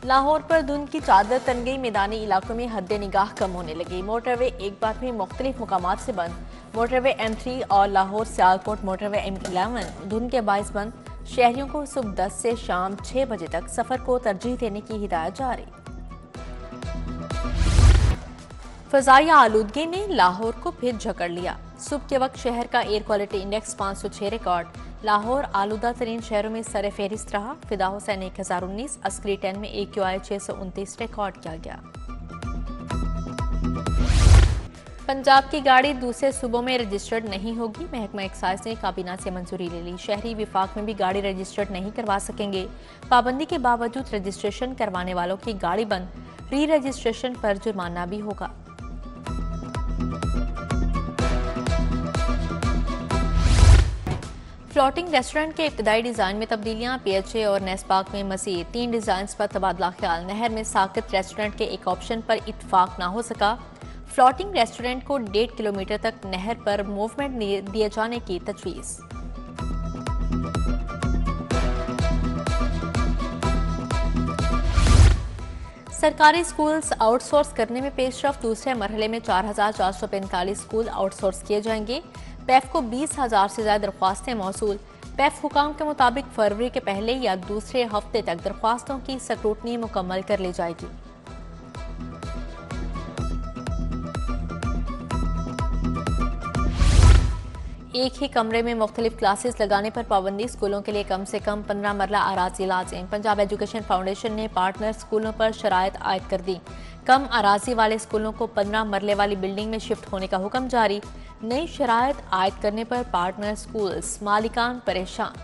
लाहौर पर धुंध की चादर तन गई। मैदानी इलाकों में हद्दे निगाह कम होने लगी। मोटरवे एक बार फिर मुख्तलिफ मुकामात से बंद। मोटरवे M3 और लाहौर सियालकोट मोटरवे M11 धुंध के बायस बंद। शहरियों को सुबह 10 से शाम 6 बजे तक सफर को तरजीह देने की हिदायत जारी। फजाई आलूदगी ने लाहौर को फिर जकड़ लिया। सुबह के वक्त शहर का air quality index 506 record. Lahore आलूदा तरीन शहरों में सर फहरिस्त रहा। फिदा हुसैन 1019, अस्करी 10 में AQI 629 रिकॉर्ड किया गया। पंजाब की गाड़ी दूसरे सूबों में रजिस्टर्ड नहीं होगी। महकमा एक्साइज ने काबीना से मंजूरी ले ली। शहरी विफाक में भी गाड़ी रजिस्टर्ड नहीं करवा सकेंगे। पाबंदी के बावजूद रजिस्ट्रेशन करवाने वालों की गाड़ी बंद। री रजिस्ट्रेशन पर जुर्माना भी होगा। फ्लोटिंग रेस्टोरेंट के इब्तदाई डिजाइन में तब्दीलियां। PHA और नेस्पाक में मजीद 3 डिजाइन पर तबादला ख्याल। नहर में साकित रेस्टोरेंट के एक ऑप्शन पर इत्तफाक ना हो सका। फ्लोटिंग रेस्टोरेंट को 1.5 किलोमीटर तक नहर पर मूवमेंट दिए जाने की तजवीज़। सरकारी स्कूल्स आउटसोर्स करने में पेशरफ। दूसरे मरहले में 4,445 स्कूल आउटसोर्स किए जाएंगे। पैफ को 20,000 से ज्यादा दरख्वास्तें मौसूल। पैफ हुकाम के मुताबिक फरवरी के पहले या दूसरे हफ्ते तक दरख्वास्तों की स्क्रूटनी मुकम्मल कर ली जाएगी। एक ही कमरे में मुख्तलिफ क्लासेस लगाने पर पाबंदी। स्कूलों के लिए कम से कम 15 मरला अराजी लाजिम। पंजाब एजुकेशन फाउंडेशन ने पार्टनर स्कूलों पर शराइत आयद कर दी। कम अराजी वाले स्कूलों को 15 मरले वाली बिल्डिंग में शिफ्ट होने का हुक्म जारी। नई शराइत आयद करने पर पार्टनर स्कूल्स मालिकान परेशान।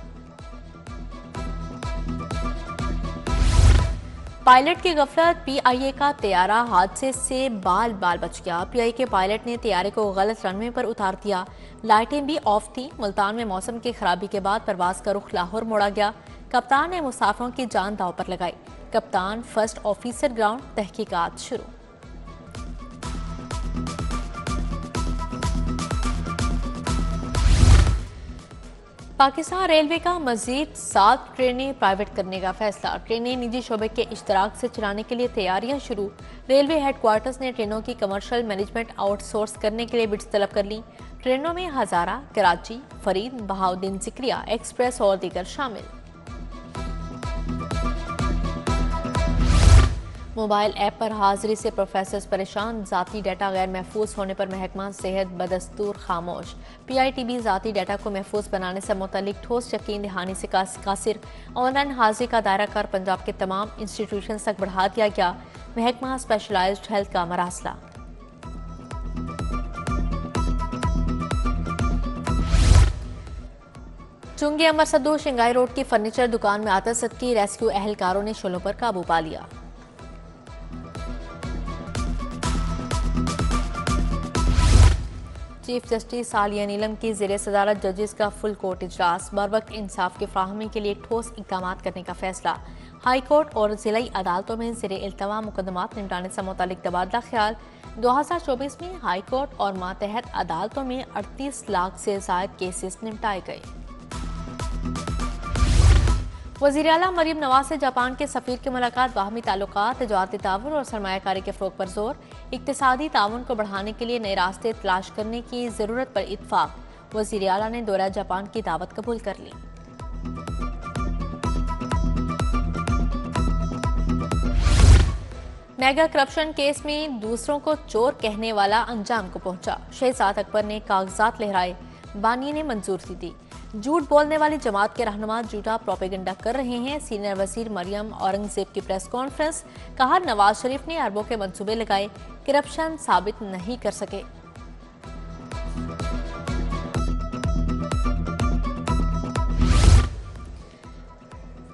पायलट की गफलत। PIA का तैयारा हादसे से बाल बाल बच गया। PIA के पायलट ने तैयारे को गलत रनवे पर उतार दिया। लाइटें भी ऑफ थी। मुल्तान में मौसम की खराबी के बाद परवाज का रुख लाहौर मोड़ा गया। कप्तान ने मुसाफिरों की जान दांव पर लगाई। कप्तान फर्स्ट ऑफिसर ग्राउंड, तहकीकात शुरू। पाकिस्तान रेलवे का मजीद 7 ट्रेनें प्राइवेट करने का फैसला। ट्रेनें निजी शोबे के इश्तराक से चलाने के लिए तैयारियां शुरू। रेलवे हेडक्वार्टर्स ने ट्रेनों की कमर्शियल मैनेजमेंट आउटसोर्स करने के लिए बिड्स तलब कर ली। ट्रेनों में हजारा, कराची, फरीद, बहाउद्दीन जिक्रिया एक्सप्रेस और दीगर शामिल। मोबाइल ऐप पर हाजिरी से प्रोफेसर्स परेशान। जाती डाटा गैर महफूज होने पर महकमा सेहत बदस्तूर खामोश। PITB जाती डाटा को महफूज बनाने से मुतल्लिक ठोस यकीन दहानी से कासिर। ऑनलाइन हाजिरी का दायरा कार पंजाब के तमाम इंस्टीट्यूशन तक बढ़ा दिया गया। महकमा स्पेशलाइज्ड हेल्थ का मरासला। चुंगी अमर सद्दू शिंगाई रोड की फर्नीचर दुकान में आतशबाजी की। रेस्क्यू एहलकारों ने शोलों पर काबू पा लिया। चीफ जस्टिस आलिया नीलम की ज़ेरे सदारत जजेस का फुल कोर्ट इजलास। बर वक्त इंसाफ की फ्राहमी के लिए ठोस इक़दाम करने का फैसला। हाई कोर्ट और ज़िलाई अदालतों में ज़ेरे इल्तवा मुकदमात निपटाने से मुतालिक तबादला ख्याल। 2024 में हाई कोर्ट और मातहत अदालतों में 38 लाख से ज़ायद केसेस निपटाए गए। वज़ीर आला मरियम नवाज से जापान के सफीर की मुलाकात। बाहमी ताल्लुकात, तजारती ताउन और सरमायाकारी के फ़रोग़ पर जोर। इक़्तिसादी ताउन को बढ़ाने के लिए नए रास्ते तलाश करने की ज़रूरत पर इत्तफ़ाक़। वज़ीर आला ने दौरा जापान की दावत कबूल कर ली। मेगा करप्शन केस में दूसरों को चोर कहने वाला अंजाम को पहुंचा। शहजाद अकबर ने कागजात लहराए। बानी ने मंजूरी दी। झूठ बोलने वाली जमात के रहनुमा झूठा प्रोपेगेंडा कर रहे हैं। सीनियर वजीर मरियम औरंगजेब की प्रेस कॉन्फ्रेंस। कहा, नवाज शरीफ ने अरबों के मंसूबे लगाए, करप्शन साबित नहीं कर सके।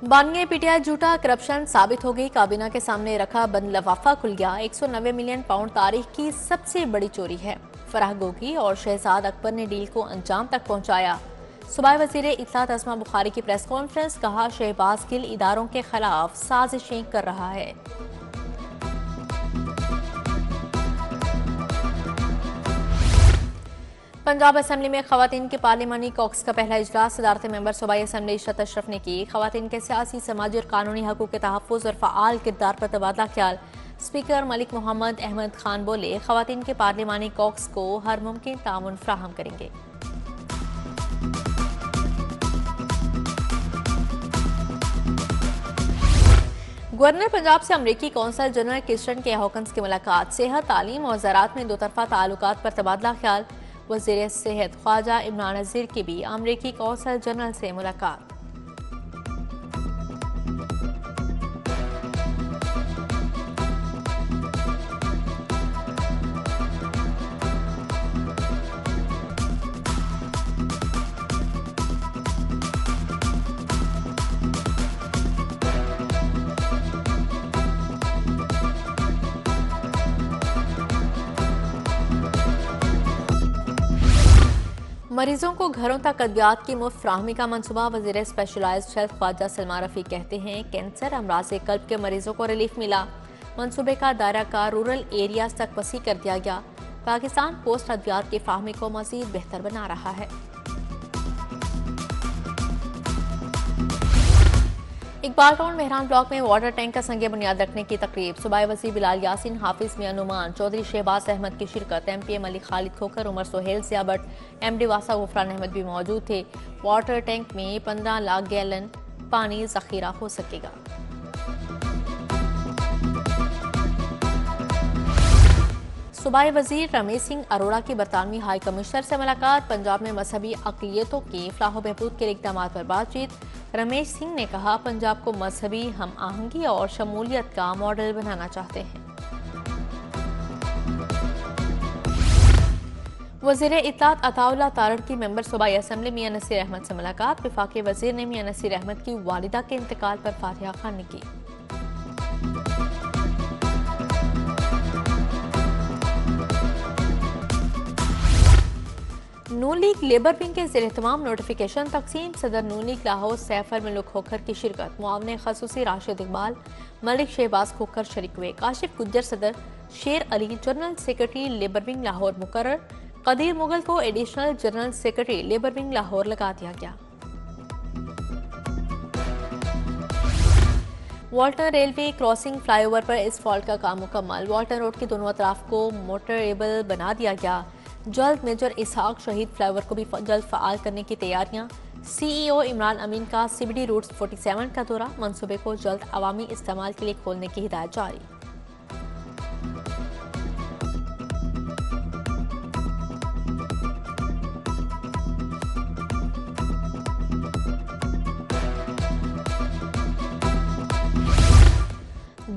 बानिया PTI झूठा करप्शन साबित हो गई। काबीना के सामने रखा बंद लफाफा खुल गया। 190 मिलियन पाउंड तारीख की सबसे बड़ी चोरी है। फराह गोगी और शहजाद अकबर ने डील को अंजाम तक पहुंचाया। सूबाई वजीर इत्तलात अस्मा बुखारी की प्रेस कॉन्फ्रेंस। कहा, शहबाज गिल इदारों के खिलाफ साजिशें कर रहा है। पंजाब असम्बली में खवातीन के पार्लिमानी कॉक्स का पहला इजलास सदारत मेंबर सूबाई असम्बली इशरत अशरफ ने की। खवातीन के सियासी, समाजी और कानूनी हकूक़ के तहफ़्फ़ुज़ और फ़आल किरदार पर तबादला ख्याल। स्पीकर मलिक मोहम्मद अहमद खान बोले, खवातीन के पार्लिमानी कॉक्स को हर मुमकिन ताउन फ्राहम करेंगे। गवर्नर पंजाब से अमरीकी कौंसल जनरल क्रिस्टियन के हॉकन्स की मुलाकात। सेहत, तालीम और ज़राअत में दोतरफा ताल्लुकात पर तबादला ख्याल। वज़ीर सेहत ख्वाजा इमरान नज़ीर की भी अमरीकी कौंसल जनरल से मुलाकात। मरीजों को घरों तक अद्वियात की मुफ्त फ्राहमी का मनसूबा। वज़ीर स्पेशलाइज्ड हेल्थ ख्वाजा सलमा रफ़ी कहते हैं, कैंसर, अमराज़ क़ल्ब के मरीजों को रिलीफ मिला। मनसूबे का दायरा का रूरल एरियाज तक वसी कर दिया गया। पाकिस्तान पोस्ट अद्वियात की फ्राहमी को मज़ीद बेहतर बना रहा है। इकबाल टाउन मेहरान ब्लॉक में वाटर टैंक का संग बुनियाद रखने की तकरीब। सूबाई वज़ीर बिलाल यासीन, हाफिज मियां नुमान, चौधरी शहबाज अहमद की शिरकत। MPM अली खालिद खोकर, उमर सोहेल ज़ियाबट, MD वासा गुफरान अहमद भी मौजूद थे। वाटर टैंक में 15 लाख गैलन पानी ज़ख़ीरा हो सकेगा। सूबाई वज़ीर रमेश सिंह अरोड़ा की बरतानवी हाई कमिश्नर से मुलाकात। पंजाब में मजहबी अक़लियतों की फलाह व बहबूद के इक़दाम पर बातचीत। रमेश सिंह ने कहा, पंजाब को मजहबी हम आहंगी और शमूलियत का मॉडल बनाना चाहते हैं। वज़ीर इत्तलात अताउल्लाह तारड़ की मेंबर सूबाई असम्बली मियां नसीर अहमद से मुलाकात। वफाकी वज़ीर ने मियां नसीर अहमद की वालिदा के इंतकाल पर फातिहा ख़्वानी की। नून लीग लेबर विंग के ज़ेर-ए-तमाम नोटिफिकेशन तकसीम। सदर नून लीग लाहौर सैफर मलूक खोखर की शिरकत। मुआवने खसूसी राशिद इकबाल, मलिक शहबाज खोखर शरीक हुए। काशिफ गुज्जर सदर, शेर Ali general secretary labour wing Lahore मुकर्रर। कदीर मुगल को additional general secretary labour wing Lahore लगा दिया गया। वाल्टन रेलवे क्रॉसिंग फ्लाईओवर पर इस्फॉल्ट का काम मुकम्मल। वाल्टन रोड के दोनों अतराफ को मोटरेबल बना दिया गया। जल्द मेजर इसहाक शहीद फ्लाईओवर को भी जल्द फ़आल करने की तैयारियां। CEO इमरान अमीन का CBD रूट्स 47 का दौरा। मंसूबे को जल्द अवामी इस्तेमाल के लिए खोलने की हिदायत जारी।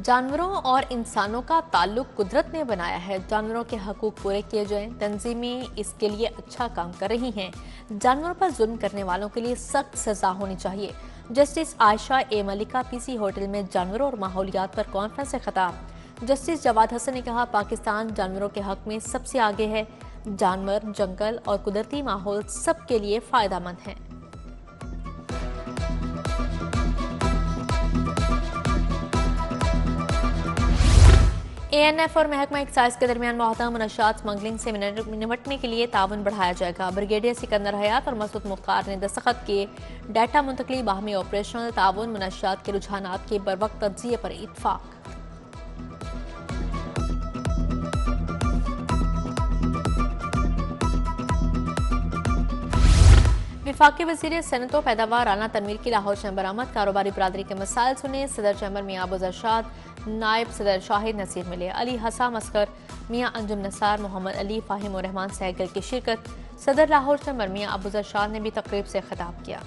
जानवरों और इंसानों का ताल्लुक कुदरत ने बनाया है। जानवरों के हकूक पूरे किए जाएं। तंजीमें इसके लिए अच्छा काम कर रही हैं। जानवरों पर जुल्म करने वालों के लिए सख्त सजा होनी चाहिए। जस्टिस आयशा ए मलिका PC होटल में जानवरों और माहौलियात पर कॉन्फ्रेंस से खिताब। जस्टिस जवाद हसन ने कहा, पाकिस्तान जानवरों के हक में सबसे आगे है। जानवर, जंगल और कुदरती माहौल सबके लिए फ़ायदेमंद हैं। ANF और महकमा एक्साइज के दरमियान मुआहदा मुनशियात स्मगलिंग से निपटने के लिए ताउन बढ़ाया जाएगा। ब्रिगेडियर सिकंदर हयात और मसूद मुख्तार ने दस्तखत किए। डाटा मुंतकली, बाहमी ऑपरेशनल ताउन, मुनशियात के रुझानात के बरवक्त तज्जिये पर इत्फाक। वफाकी वज़ीर सनत व पैदावार राना तनवीर की लाहौर चैम्बर आमद। कारोबारी बरादरी के मसाइल सुने। सदर चैम्बर मियां अबू अरशाद, नायब सदर शाहिद नसीर मिले। अली हसन असगर, मियां अंजुम नसार, मोहम्मद अली, फाहिम और रहमान सहगल की शिरकत। सदर लाहौर चैम्बर मियां अबू अरशाद ने भी तकरीब से खिताब किया।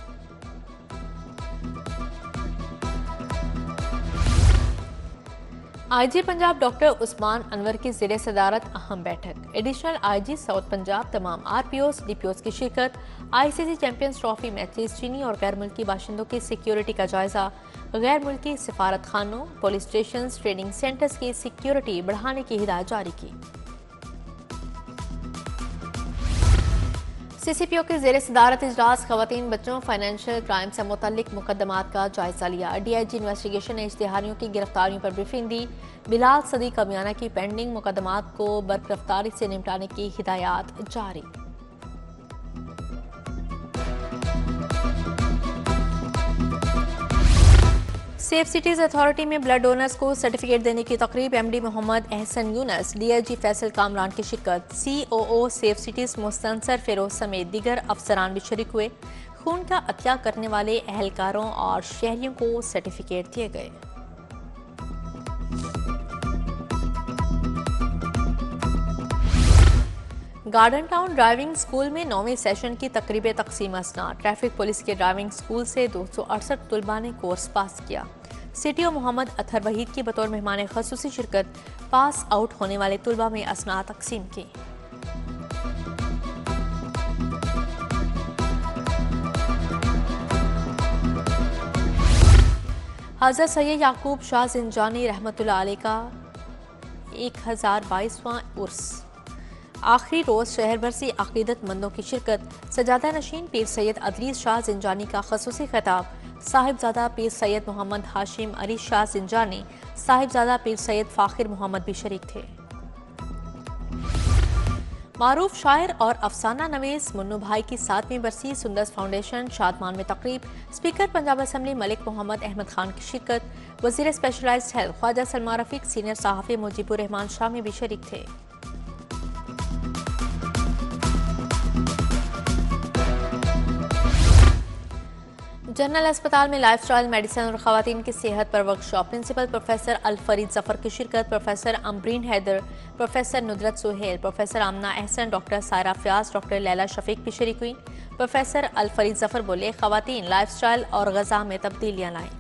IG पंजाब डॉक्टर उस्मान अनवर की ज़ेर सदारत अहम बैठक। एडिशनल IG साउथ पंजाब, तमाम RPOs, DPOs की शिरकत। ICC चैंपियंस ट्रॉफी मैचेस, चीनी और गैर मुल्की बाशिंदों की सिक्योरिटी का जायजा। गैर मुल्की सिफारत खानों, पुलिस स्टेशन, ट्रेनिंग सेंटर्स की सिक्योरिटी बढ़ाने की हिदायत जारी की। CCPO के ज़ेर सदारत इजलास। खवातीन, बच्चों, फाइनेंशियल क्राइम से मुतल्लिक मुकदमात का जायजा लिया। DIG इन्वेस्टिगेशन ने इश्तिहारियों की गिरफ्तारियों पर ब्रीफिंग दी। बिलाल सदी कमियाना की पेंडिंग मुकदमात को बरगिरफ्तारी से निपटाने की हिदायत जारी। सेफ सिटीज अथॉरिटी में ब्लड डोनर्स को सर्टिफिकेट देने की तकरीब एमडी मोहम्मद एहसन यूनस, डीआईजी फैसल कामरान की शिरकत, COO safe cities Mustansar Feroz समेत दीगर अफसरान भी शरीक हुए। खून का अतिया करने वाले एहलकारों और शहरियों को सर्टिफिकेट दिए गए। गार्डन टाउन ड्राइविंग स्कूल में 9वें सेशन की तकरीब तकसीम असनाद। ट्रैफिक पुलिस के ड्राइविंग स्कूल से 268 तुलबा ने कोर्स पास किया। सीटीओ मोहम्मद अतहर वहीद की बतौर मेहमान खसूसी शिरकत पास आउट होने वाले तुलबा में असनाद तकसीम की। हज़रत सैयद याकूब शाह जिंजानी रहमतुल्लाह अलैह का 1022वां उर्स। आखिरी रोज़ शहर भर से अकीदतमंदों की शिरकत। सजादा नशीन पीर सैयद अदरीस शाह जिंजानी का खसूसी खिताब। साहिबजादा पीर सैयद मोहम्मद हाशिम अली शाह जिंजानी, साहिबजादा पीर सैयद फ़ाखिर मोहम्मद भी शरीक थे। मारूफ शायर और अफसाना नवीस मुन्नू भाई की 7वीं बरसी सुंदस फाउंडेशन शादमान में तकरीब। स्पीकर पंजाब असम्बली मलिक मोहम्मद अहमद खान की शिरकत। वज़ीर specialised health Khawaja Salma Rafiq, senior सहाफ़ी मुजीबुर रहमान शामी भी शरीक थे। जनरल अस्पताल में लाइफ स्टाइल मेडिसिन और खवातीन की सेहत पर वर्कशॉप। प्रिंसिपल प्रोफेसर अल-फरीद जफर की शिरकत। Professor Ambreen Haider, professor नुदरत Suhail, professor आमना एहसन, डॉक्टर सायरा फयाज, डॉक्टर लैला शफीक भी शरीक हुई। प्रोफेसर अल-फरीद जफर बोले, खवातीन लाइफ स्टाइल और ग़िज़ा में तब्दीलियाँ लाएं।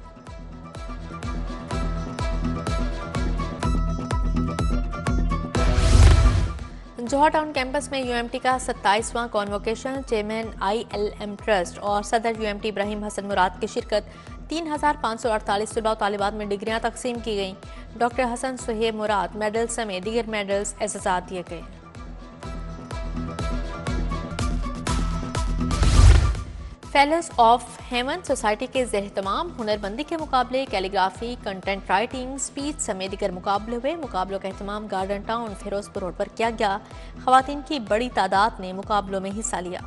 जोहर टाउन कैंपस में यूएमटी का 27वां कॉन्वोकेशन। चेयरमैन ILM ट्रस्ट और सदर यूएमटी इब्राहिम हसन मुराद की शिरकत। 3548 तलबा और तालिबात में डिग्रियां तकसीम की गईं। डॉक्टर हसन सुहेब मुराद मेडल समेत दीगर मेडल्स एजाज़ात दिए गए। फेलोज ऑफ हेमन सोसाइटी के ज़ेर-ए-तमाम हुनरमंदी के मुकाबले, कैलीग्राफी, कंटेंट राइटिंग, स्पीच समेत दीगर मुकाबले हुए। मुकाबलों का एहतमाम गार्डन टाउन फिरोजपुर रोड पर किया गया। खवातीन की बड़ी तादाद ने मुकाबलों में हिस्सा लिया।